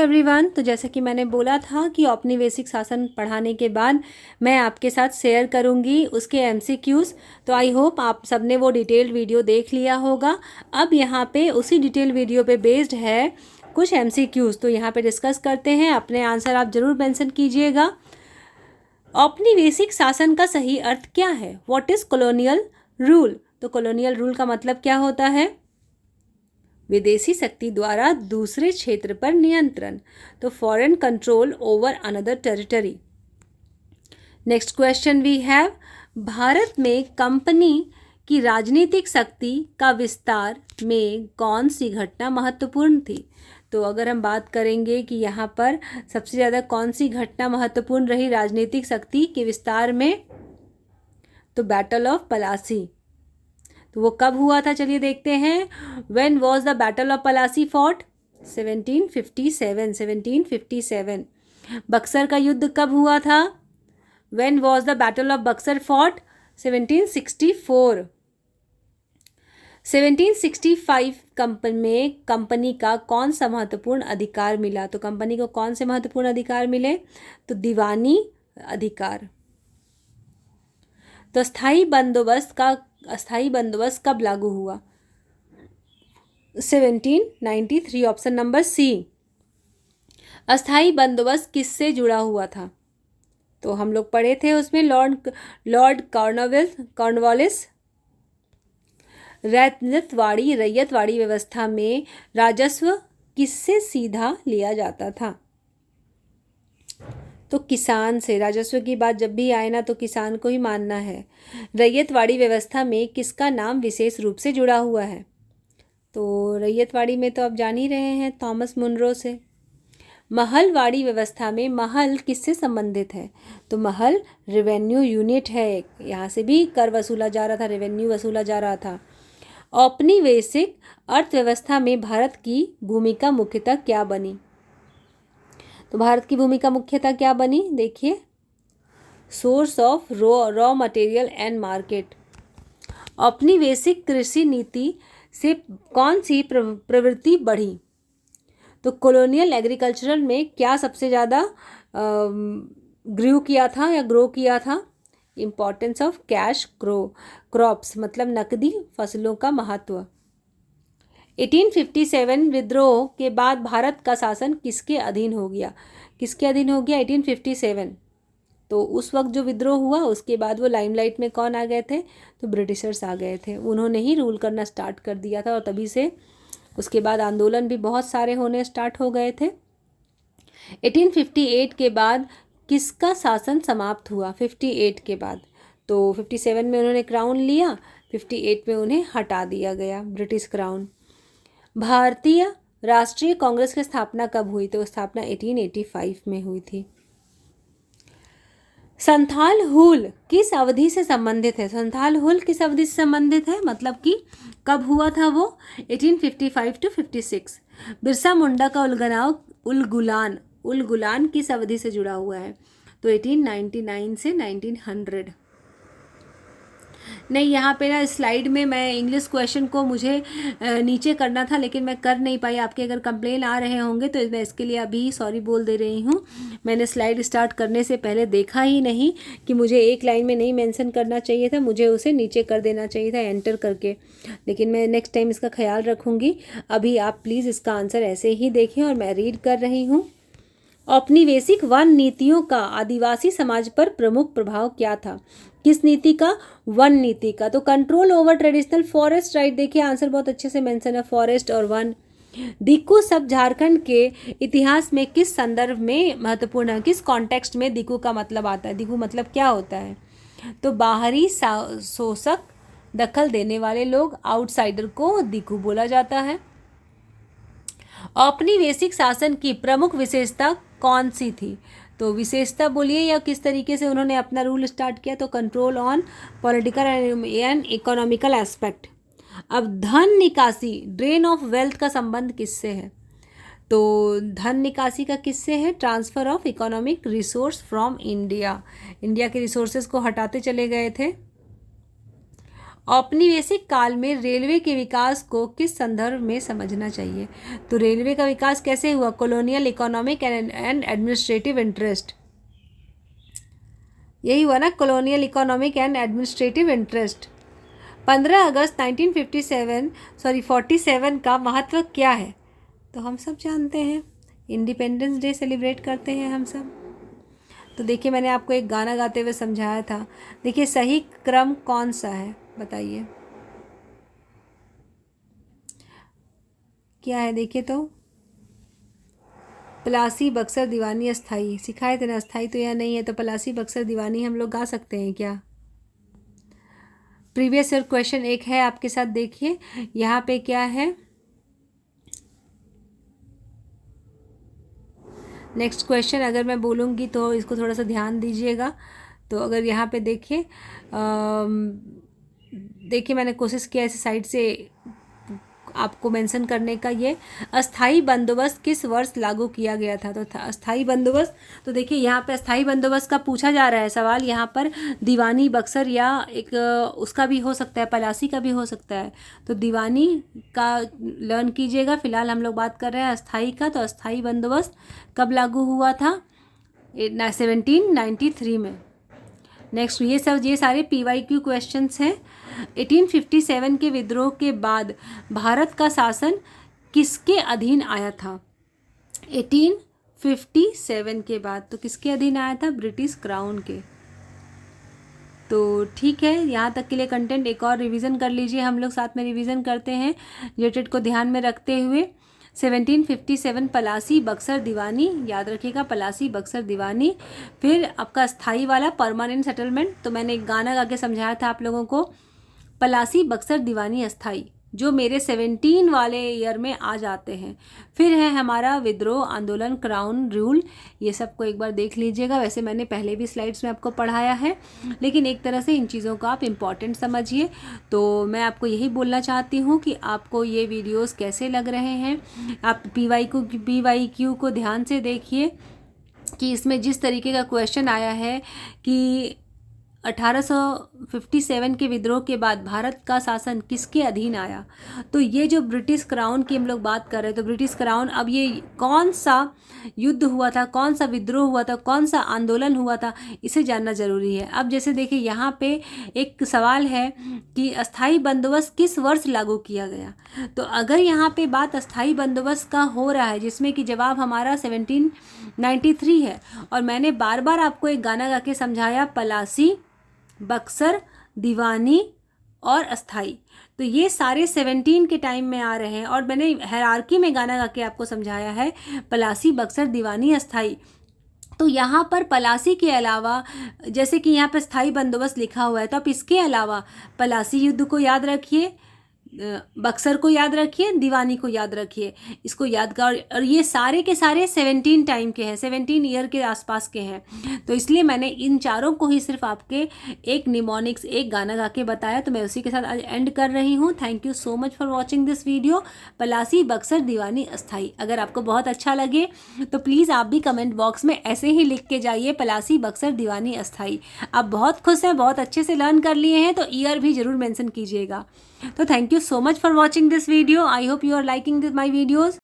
Everyone. तो जैसे कि मैंने बोला था कि औपनिवेशिक शासन पढ़ाने के बाद मैं आपके साथ शेयर करूंगी उसके एमसीक्यूज़। तो आई होप आप सबने वो डिटेल्ड वीडियो देख लिया होगा। अब यहाँ पे उसी डिटेल वीडियो पे बेस्ड है कुछ एमसीक्यूज़, तो यहाँ पे डिस्कस करते हैं। अपने आंसर आप ज़रूर मेंशन कीजिएगा। औपनिवेशिक शासन का सही अर्थ क्या है? What is colonial rule? तो कॉलोनियल रूल का मतलब क्या होता है? विदेशी शक्ति द्वारा दूसरे क्षेत्र पर नियंत्रण, तो foreign control over another territory. Next question we have, Bharat में कंपनी की राजनीतिक शक्ति का विस्तार में कौन सी घटना महत्वपूर्ण थी? तो अगर हम बात करेंगे कि यहाँ पर सबसे ज़्यादा कौन सी घटना महत्वपूर्ण रही राजनीतिक शक्ति के विस्तार में, तो बैटल ऑफ पलासी। तो वो कब हुआ था, चलिए देखते हैं। When was the battle of Plassey fought? 1757। Buxar का युद्ध कब हुआ था? When was the battle of Buxar fought? 1764। 1765 company का कौन सा महत्वपूर्ण अधिकार मिला? तो कंपनी को कौन से महत्वपूर्ण अधिकार मिले? तो दीवानी अधिकार। तो स्थायी बंदोबस्त कब लागू हुआ? 1793, ऑप्शन नंबर सी। अस्थायी बंदोबस्त किससे जुड़ा हुआ था? तो हम लोग पढ़े थे उसमें लॉर्ड कॉर्नवालिस। रैयतवाड़ी व्यवस्था में राजस्व किससे सीधा लिया जाता था? तो किसान से। राजस्व की बात जब भी आए ना तो किसान को ही मानना है। रैयतवाड़ी व्यवस्था में किसका नाम विशेष रूप से जुड़ा हुआ है? तो रैयतवाड़ी में तो आप जान ही रहे हैं, थॉमस मुनरो से। महलवाड़ी व्यवस्था में महल किससे संबंधित है? तो महल रेवेन्यू यूनिट है, यहाँ से भी कर वसूला जा रहा था, रेवेन्यू वसूला जा रहा था। औपनिवेशिक अर्थव्यवस्था में भारत की भूमिका मुख्यतः क्या बनी? तो भारत की भूमिका मुख्यतः क्या बनी? देखिए, source of raw material and market. औपनिवेशिक कृषि नीति से कौन सी प्रवृत्ति बढ़ी? तो कॉलोनियल एग्रीकल्चरल में क्या सबसे ज़्यादा ग्रो किया था? इम्पोर्टेंस ऑफ कैश क्रॉप्स, मतलब नकदी फसलों का महत्व। 1857 विद्रोह के बाद भारत का शासन किसके अधीन हो गया? 1857। तो उस वक्त जो विद्रोह हुआ उसके बाद वो लाइमलाइट में कौन आ गए थे? तो ब्रिटिशर्स आ गए थे। उन्होंने ही रूल करना स्टार्ट कर दिया था और तभी से उसके बाद आंदोलन भी बहुत सारे होने स्टार्ट हो गए थे। 1858 के बाद किसका शासन समाप्त हुआ? 58 के बाद। तो 57 में उन्होंने क्राउन लिया, 58 में उन्हें हटा दिया गया, ब्रिटिश क्राउन। भारतीय राष्ट्रीय कांग्रेस की स्थापना कब हुई? तो स्थापना 1885 में हुई थी। संथाल हुल किस अवधि से संबंधित है? संथाल हुल किस अवधि से संबंधित है, मतलब कि कब हुआ था वो? 1855 to 56। बिरसा मुंडा का उलगुलान किस अवधि से जुड़ा हुआ है? तो 1899 से 1900। नहीं, यहाँ पे ना स्लाइड में मैं इंग्लिश क्वेश्चन को मुझे नीचे करना था लेकिन मैं कर नहीं पाई। आपके अगर कंप्लेन आ रहे होंगे तो मैं इसके लिए अभी सॉरी बोल दे रही हूँ। मैंने स्लाइड स्टार्ट करने से पहले देखा ही नहीं कि मुझे एक लाइन में नहीं मेंशन करना चाहिए था, मुझे उसे नीचे कर देना चाहिए था एंटर करके। लेकिन मैं नेक्स्ट टाइम इसका ख्याल रखूँगी। अभी आप प्लीज़ इसका आंसर ऐसे ही देखें और मैं रीड कर रही हूँ। औपनिवेशिक वन नीतियों का आदिवासी समाज पर प्रमुख प्रभाव क्या था? किस नीति का? वन नीति का। तो control over traditional forest right. देखिए आंसर बहुत अच्छे से मेंशन है, फॉरेस्ट और वन। दिक्कू शब्द झारखंड के इतिहास में किस संदर्भ में महत्वपूर्ण है? किस कॉन्टेक्स्ट में दिक्कू का मतलब आता है? दिक्कू मतलब क्या होता है? तो बाहरी शोषक दखल देने वाले लोग, आउटसाइडर को दिक्कू बोला जाता है। औपनिवेशिक शासन की प्रमुख विशेषता कौन सी थी? तो विशेषता बोलिए या किस तरीके से उन्होंने अपना रूल स्टार्ट किया? तो control on political and economical aspect. अब धन निकासी, ड्रेन ऑफ वेल्थ का संबंध किससे है? तो धन निकासी का किससे है? Transfer of economic resource from India. India के रिसोर्सेज को हटाते चले गए थे। औपनिवेशिक काल में रेलवे के विकास को किस संदर्भ में समझना चाहिए? तो रेलवे का विकास कैसे हुआ? Colonial economic and administrative interest, यही हुआ ना, colonial economic and administrative interest. 15 अगस्त 1947 का महत्व क्या है? तो हम सब जानते हैं, इंडिपेंडेंस डे सेलिब्रेट करते हैं हम सब। तो देखिए, मैंने आपको एक गाना गाते हुए समझाया था। देखिए, सही क्रम कौन सा है बताइए, क्या है? देखिए तो पलासी बक्सर दीवानी अस्थाई सिखाए थे ना, अस्थाई तो यह नहीं है, तो पलासी बक्सर दीवानी हम लोग गा सकते हैं क्या? प्रीवियस ईयर क्वेश्चन एक है आपके साथ, देखिए यहाँ पे क्या है। नेक्स्ट क्वेश्चन अगर मैं बोलूँगी तो इसको थोड़ा सा ध्यान दीजिएगा। तो अगर यहाँ पे देखिए, देखिए मैंने कोशिश किया इस साइड से आपको मेंशन करने का। ये अस्थाई बंदोबस्त किस वर्ष लागू किया गया था? तो अस्थाई बंदोबस्त, तो देखिए यहाँ पे अस्थाई बंदोबस्त का पूछा जा रहा है सवाल। यहाँ पर दीवानी बक्सर या एक उसका भी हो सकता है, पलासी का भी हो सकता है। तो दीवानी का लर्न कीजिएगा। फिलहाल हम लोग बात कर रहे हैं अस्थाई का। तो अस्थाई बंदोबस्त कब लागू हुआ था? 1793 में। नेक्स्ट, ये सारे PYQ क्वेश्चंस हैं। 1857 के विद्रोह के बाद भारत का शासन किसके अधीन आया था? 1857 के बाद तो किसके अधीन आया था? ब्रिटिश क्राउन के। तो ठीक है, यहाँ तक के लिए कंटेंट एक और रिवीजन कर लीजिए, हम लोग साथ में रिवीजन करते हैं रिलेटेड को ध्यान में रखते हुए। 1757 पलासी बक्सर दीवानी, याद रखिएगा पलासी बक्सर दीवानी। फिर आपका स्थाई वाला परमानेंट सेटलमेंट, तो मैंने एक गाना गा के समझाया था आप लोगों को, पलासी बक्सर दीवानी अस्थाई, जो मेरे 17 वाले ईयर में आ जाते हैं। फिर है हमारा विद्रोह आंदोलन, क्राउन रूल, ये सब को एक बार देख लीजिएगा। वैसे मैंने पहले भी स्लाइड्स में आपको पढ़ाया है, लेकिन एक तरह से इन चीज़ों को आप इम्पॉर्टेंट समझिए। तो मैं आपको यही बोलना चाहती हूँ कि आपको ये वीडियोस कैसे लग रहे हैं। आप PYQ को ध्यान से देखिए कि इसमें जिस तरीके का क्वेश्चन आया है कि 1857 के विद्रोह के बाद भारत का शासन किसके अधीन आया, तो ये जो ब्रिटिश क्राउन की हम लोग बात कर रहे हैं, तो ब्रिटिश क्राउन, अब ये कौन सा युद्ध हुआ था, कौन सा विद्रोह हुआ था, कौन सा आंदोलन हुआ था, इसे जानना ज़रूरी है। अब जैसे देखिए यहाँ पे एक सवाल है कि अस्थाई बंदोबस्त किस वर्ष लागू किया गया। तो अगर यहाँ पे बात अस्थाई बंदोबस्त का हो रहा है, जिसमें कि जवाब हमारा 1793 है, और मैंने बार बार आपको एक गाना गा के समझाया, पलासी बक्सर दीवानी और अस्थाई, तो ये सारे 17 के टाइम में आ रहे हैं। और मैंने हायरार्की में गाना गा के आपको समझाया है पलासी बक्सर दीवानी अस्थाई। तो यहाँ पर पलासी के अलावा, जैसे कि यहाँ पर स्थाई बंदोबस्त लिखा हुआ है, तो आप इसके अलावा पलासी युद्ध को याद रखिए, बक्सर को याद रखिए, दीवानी को याद रखिए, इसको याद कर। और ये सारे के सारे 17 टाइम के हैं, 17 ईयर के आसपास के हैं। तो इसलिए मैंने इन चारों को ही सिर्फ आपके एक निमोनिक्स, एक गाना गा के बताया। तो मैं उसी के साथ आज एंड कर रही हूँ। Thank you so much for watching this video. Plassey Buxar दीवानी अस्थाई, अगर आपको बहुत अच्छा लगे तो प्लीज़ आप भी कमेंट बॉक्स में ऐसे ही लिख के जाइए, पलासी बक्सर दीवानी अस्थाई। आप बहुत खुश हैं, बहुत अच्छे से लर्न कर लिए हैं, तो ईयर भी ज़रूर मेंशन कीजिएगा। तो thank you so much for watching this video. I hope you are liking my videos.